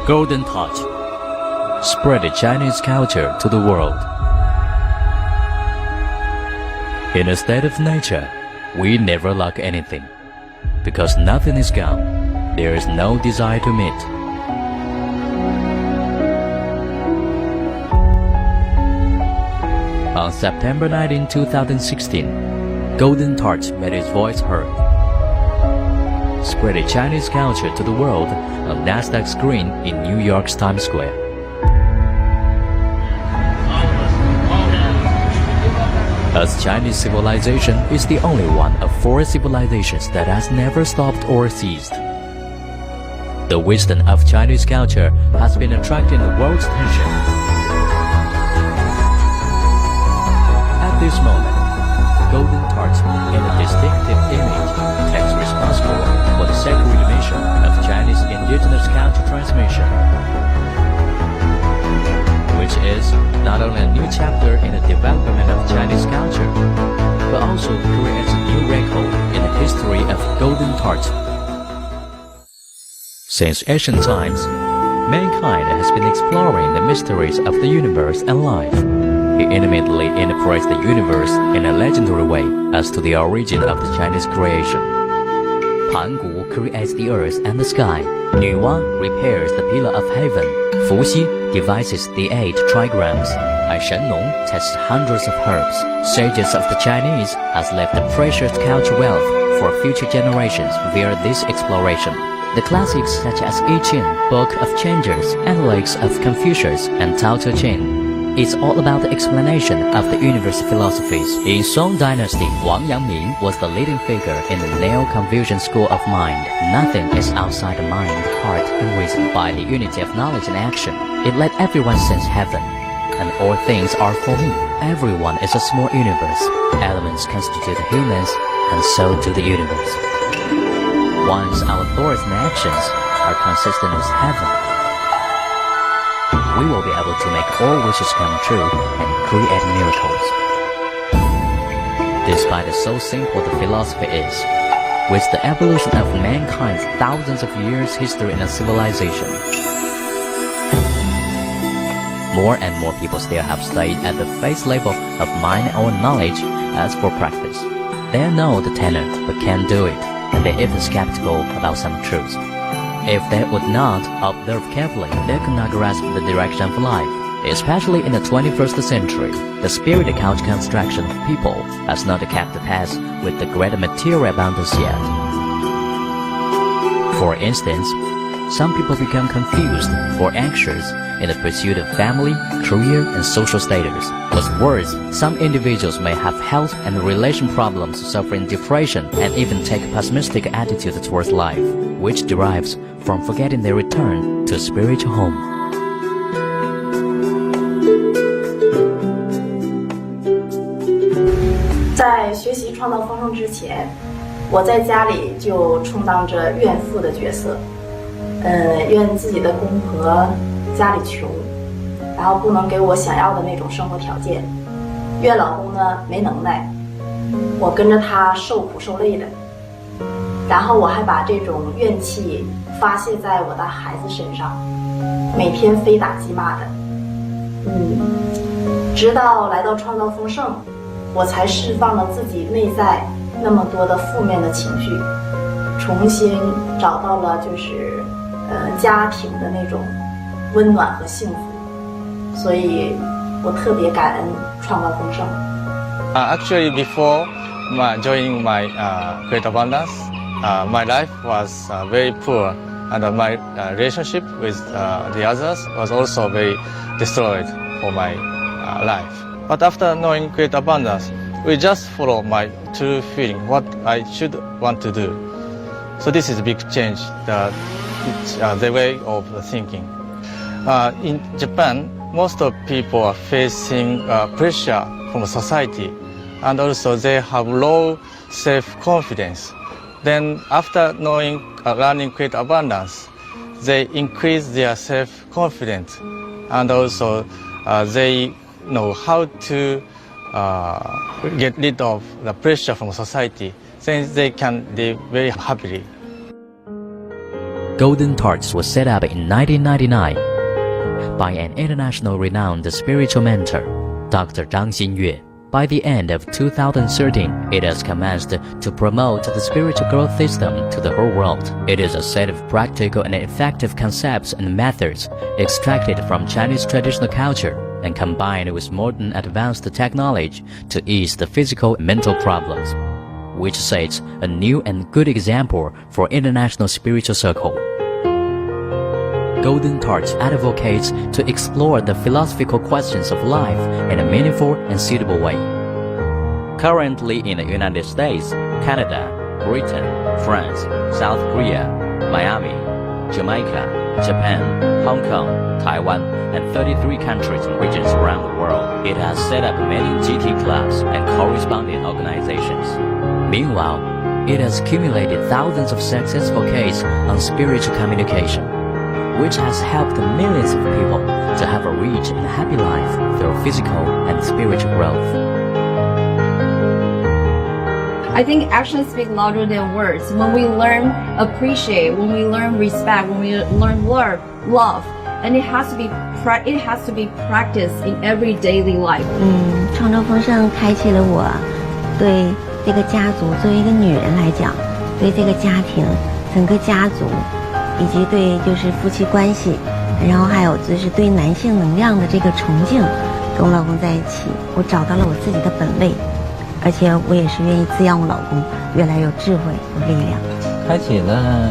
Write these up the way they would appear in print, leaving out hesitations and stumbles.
Golden Touch. Spread the Chinese culture to the world. In a state of nature, we never lack anything. Because nothing is gone, there is no desire to meet. On September 19, 2016, Golden Touch made its voice heard. Spread the Chinese culture to the world on Nasdaq's screen in New York's Times Square. As Chinese civilization is the only one of four civilizations that has never stopped or ceased. The wisdom of Chinese culture has been attracting the world's attention. At this moment, Golden Touch, in a distinctive image, takes responsibility for the sacred mission of Chinese indigenous culture transmission, which is not only a new chapter in the development of Chinese culture, but also creates a new record in the history of Golden Touch. Since ancient times, mankind has been exploring the mysteries of the universe and life. He intimately interprets the universe in a legendary way as to the origin of the Chinese creation. Pan Gu creates the earth and the sky. Nuwa repairs the pillar of heaven. Fu Xi devises the 8 trigrams. And Shen Nong tests hundreds of herbs. Sages of the Chinese has left the precious culture wealth for future generations via this exploration. The classics such as I Ching, Book of Changes, Analects of Confucius, and Tao Te Ching. It's all about the explanation of the universe philosophies. In Song Dynasty, Wang Yangming was the leading figure in the Neo-Confucian school of mind. Nothing is outside the mind, heart, and reason. By the unity of knowledge and action, it let everyone sense heaven. And all things are for me. Everyone is a small universe. Elements constitute humans, and so do the universe. Once our thoughts and actions are consistent with heaven, we will be able to make all wishes come true and create miracles. Despite so simple the philosophy is, with the evolution of mankind's thousands of years history and civilization, more and more people still have stayed at the face level of mind or knowledge as for practice. They know the tenet but can't do it, and they're even skeptical about some truths. If they would not observe carefully, they could not grasp the direction of life. Especially in the 21st century, the spirit culture construction of people has not kept pace with the greater material abundance yet. For instance, some people become confused or anxious in the pursuit of family, career, and social status. With words, some individuals may have health and relation problems, suffering depression, and even take a pessimistic attitude towards life, which derives from forgetting their return to a spiritual home. 在学习创造丰盛之前，我在家里就充当着怨妇的角色，怨自己的公婆家里穷，然后不能给我想要的那种生活条件，怨老公呢没能耐，我跟着他受苦受累的，然后我还把这种怨气发泄在我的孩子身上，每天非打即骂的，直到来到创造丰盛，我才释放了自己内在那么多的负面的情绪，重新找到了就是家庭的那种温暖和幸福，所以我特别感恩创造丰盛。Actually, before joining my Great Abundance, my life was very poor, and my relationship with the others was also very destroyed for my life. But after knowing Great Abundance, we just follow my true feeling, what I should want to do. So this is a big change, the way of thinking. In Japan, most of people are facing pressure from society, and also they have low self-confidence. Then after learning Great Abundance, they increase their self-confidence, and also they know how to get rid of the pressure from society. Then they can live very happily. Golden Tarts was set up in 1999 by an international renowned spiritual mentor, Dr. Zhang Xinyue. By the end of 2013, it has commenced to promote the spiritual growth system to the whole world. It is a set of practical and effective concepts and methods extracted from Chinese traditional culture and combined with modern advanced technology to ease the physical and mental problems, which sets a new and good example for international spiritual circle. Golden Tarts advocates to explore the philosophical questions of life in a meaningful and suitable way. Currently in the United States, Canada, Britain, France, South Korea, Miami, Jamaica, Japan, Hong Kong, Taiwan, and 33 countries and regions around the world, it has set up many GT clubs and corresponding organizations. Meanwhile, it has accumulated thousands of successful cases on spiritual communication, which has helped millions of people to have a rich and happy life through physical and spiritual growth. I think actions speak louder than words. When we learn appreciate, when we learn respect, when we learn love, and it has to be practiced in every daily life. 创造丰盛开启了我对这个家族，作为一个女人来讲，对这个家庭，整个家族。以及对就是夫妻关系，然后还有就是对男性能量的这个崇敬，跟我老公在一起，我找到了我自己的本位，而且我也是愿意滋养我老公越来越有智慧有力量，开启了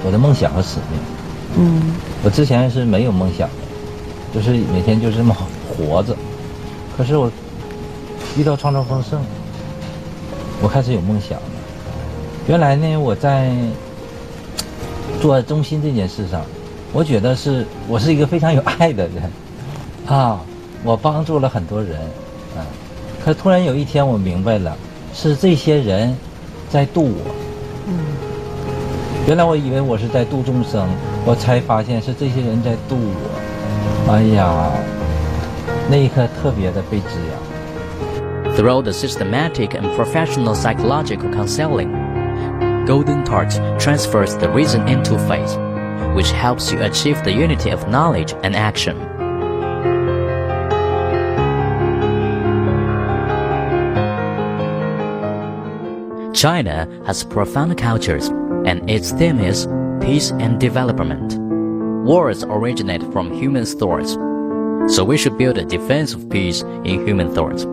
我的梦想和使命。我之前是没有梦想的，就是每天就这么活着，可是我遇到创造丰盛，我开始有梦想了。原来呢，我在做中心这件事上，我觉得我是一个非常有爱的人啊，我帮助了很多人啊，可突然有一天我明白了，是这些人在度我。原来我以为我是在度众生，我才发现是这些人在度我。哎呀，那一刻特别的被滋养。Through the systematic and professional psychological counseling, Golden Tart transfers the reason into faith, which helps you achieve the unity of knowledge and action. China has profound cultures, and its theme is peace and development. Wars originate from human thoughts, so we should build a defense of peace in human thoughts.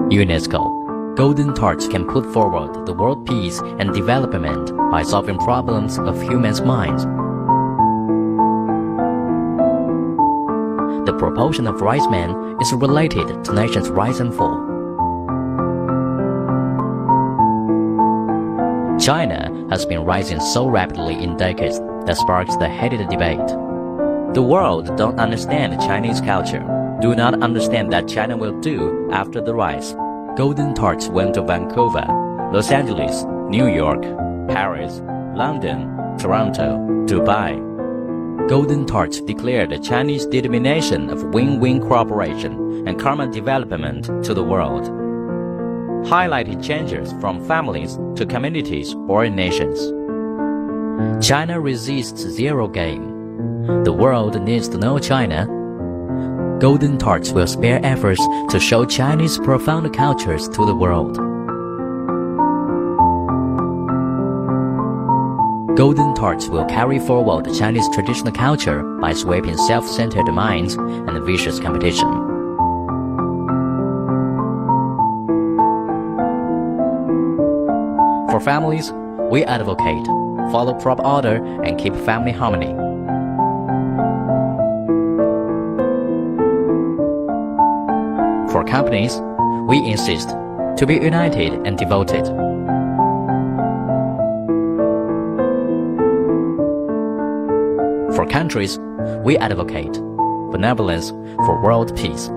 UNESCO, Golden Tarts can put forward the world peace and development by solving problems of humans' minds. The proportion of wise men is related to nations' rise and fall. China has been rising so rapidly in decades that sparks the heated debate. The world don't understand Chinese culture, do not understand that China will do after the rise. Golden Tarts went to Vancouver, Los Angeles, New York, Paris, London, Toronto, Dubai. Golden Tarts declared the Chinese determination of win-win cooperation and common development to the world, highlighting changes from families to communities or nations. China resists zero game. The world needs to know China. Golden Tarts will spare efforts to show Chinese profound cultures to the world. Golden Tarts will carry forward Chinese traditional culture by sweeping self-centered minds and vicious competition. For families, we advocate, follow proper order and keep family harmony. For companies, we insist to be united and devoted. For countries, we advocate benevolence for world peace.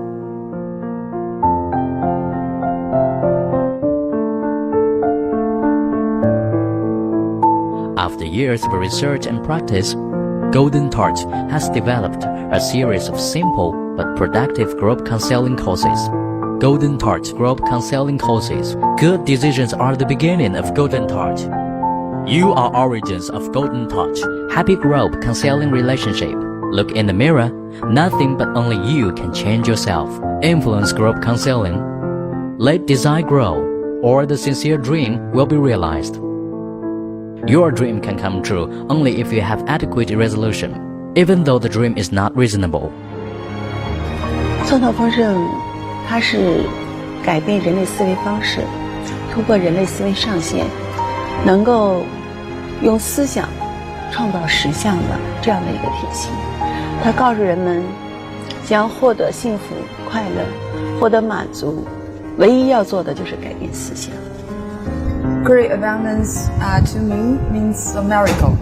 After years of research and practice, Golden Tarts has developed a series of simple but productive group counseling courses Golden Touch Group Counseling Courses. Good decisions are the beginning of Golden Touch. You are origins of Golden Touch. Happy Group Counseling Relationship. Look in the mirror. Nothing but only you can change yourself. Influence Group Counseling. Let desire grow, or the sincere dream will be realized. Your dream can come true only if you have adequate resolution, even though the dream is not reasonable. 创造丰盛，它是改变人类思维方式，突破人类思维上限，能够用思想创造实相的这样的一个体系。它告诉人们，想要获得幸福、快乐、获得满足，唯一要做的就是改变思想。Great abundance to me means a miracle.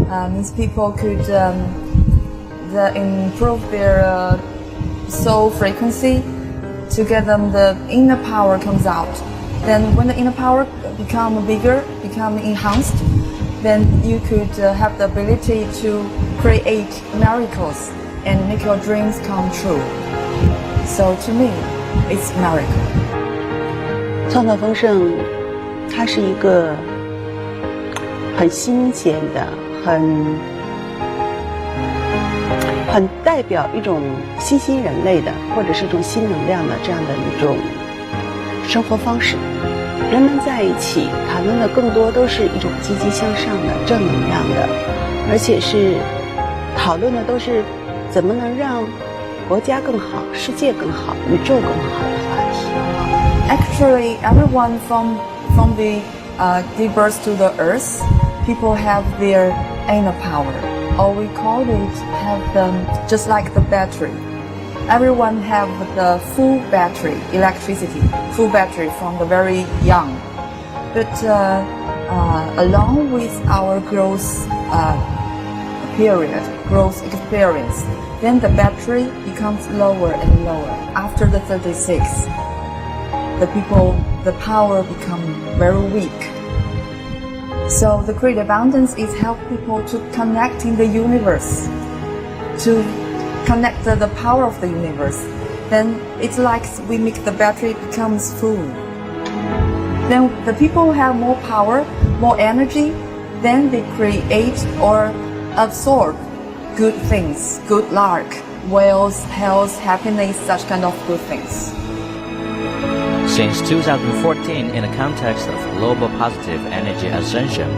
Means people could improve their soul frequency to get them the inner power comes out. Then when the inner power become bigger, become enhanced, then you could have the ability to create miracles and make your dreams come true. So to me, it's miracle. 创造丰盛，它是一个很新鲜的、很代表一种新兴人类的，或者是一种新能量的这样的一种生活方式。人们在一起谈论的更多都是一种积极向上的、正能量的，而且是讨论的都是怎么能让国家更好、世界更好、宇宙更好的话题。Actually, everyone from the give birth to the earth, people have their inner power, or we call it have them just like the battery. Everyone have the full battery, electricity, full battery from the very young. But along with our growth period, growth experience, then the battery becomes lower and lower. After the 36, the power become very weak. So the great abundance is help people to connect in the universe, to connect the power of the universe. Then it's like we make the battery becomes full. Then the people have more power, more energy, then they create or absorb good things, good luck, wealth, health, happiness, such kind of good things. Since 2014, in the context of global positive energy ascension,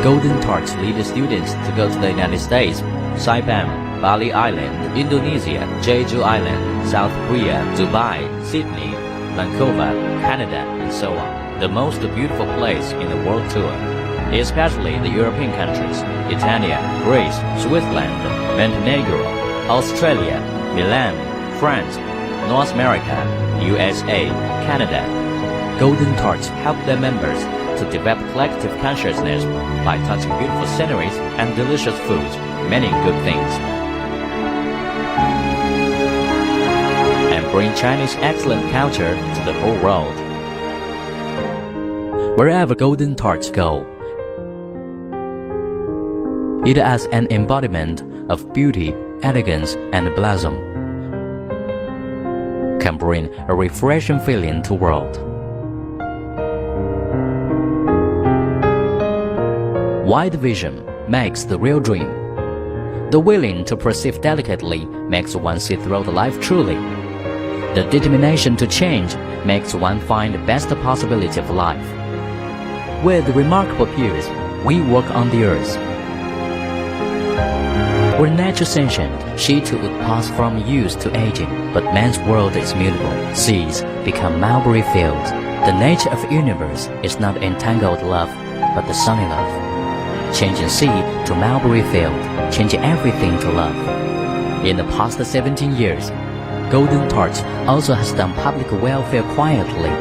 Golden Touch leads students to go to the United States, Saipan, Bali Island, Indonesia, Jeju Island, South Korea, Dubai, Sydney, Vancouver, Canada, and so on. The most beautiful place in the world tour, especially the European countries, Italy, Greece, Switzerland, Montenegro, Australia, Milan, France, North America, USA, Canada. Golden Touch help their members to develop collective consciousness by touching beautiful sceneries and delicious foods, many good things, and bring Chinese excellent culture to the whole world. Wherever Golden Touch go, it as an embodiment of beauty, elegance, and blossom, can bring a refreshing feeling to the world. Wide vision makes the real dream. The willing to perceive delicately makes one see through the life truly. The determination to change makes one find the best possibility of life. With remarkable peers, we walk on the earth. Were nature sentient, she too would pass from youth to aging, but man's world is mutable. Seas become mulberry fields. The nature of the universe is not entangled love, but the sunny love. Changing sea to mulberry field, changing everything to love. In the past 17 years, Golden Touch also has done public welfare quietly,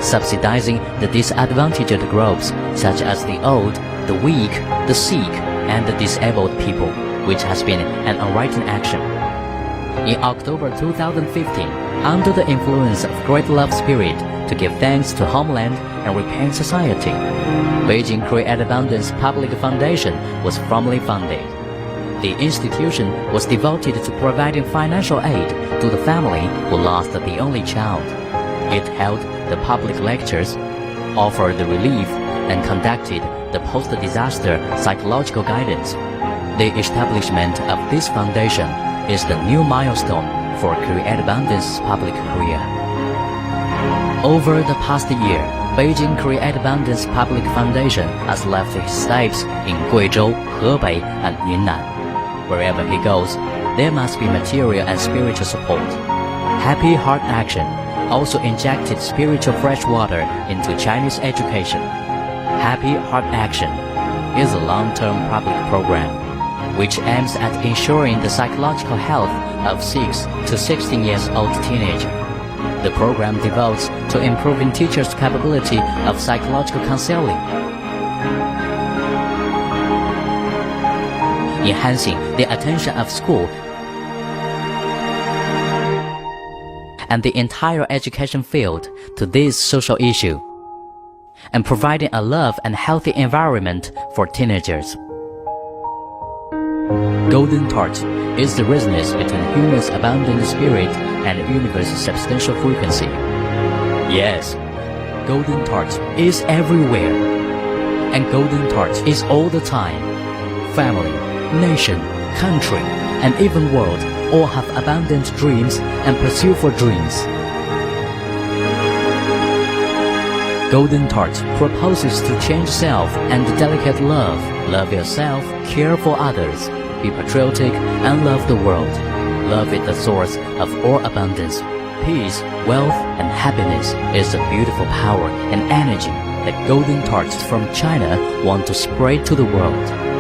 subsidizing the disadvantaged groups such as the old, the weak, the sick, and the disabled people, which has been an unwritten action. In October 2015, under the influence of great love spirit to give thanks to homeland and repair society, Beijing Create Abundance Public Foundation was formally founded. The institution was devoted to providing financial aid to the family who lost the only child. It held the public lectures, offered relief, and conducted the post-disaster psychological guidance. The establishment of this foundation is the new milestone for Create Abundance Public Korea. Over the past year, Beijing Create Abundance Public Foundation has left its states in Guizhou, Hebei, and Yunnan. Wherever he goes, there must be material and spiritual support. Happy Heart Action also injected spiritual fresh water into Chinese education. Happy Heart Action is a long-term public program which aims at ensuring the psychological health of 6 to 16 years old teenagers. The program devotes to improving teachers' capability of psychological counseling, enhancing the attention of school and the entire education field to this social issue, and providing a love and healthy environment for teenagers. Golden Torch is the resonance between human's abundant spirit and the universe's substantial frequency. Yes, Golden Torch is everywhere, and Golden Torch is all the time. Family, nation, country, and even world all have abundant dreams and pursue for dreams. Golden Torch proposes to change self and delicate love. Love yourself, care for others, be patriotic, and love the world. Love is the source of all abundance. Peace, wealth, and happiness is the beautiful power and energy that Golden Torch from China want to spread to the world.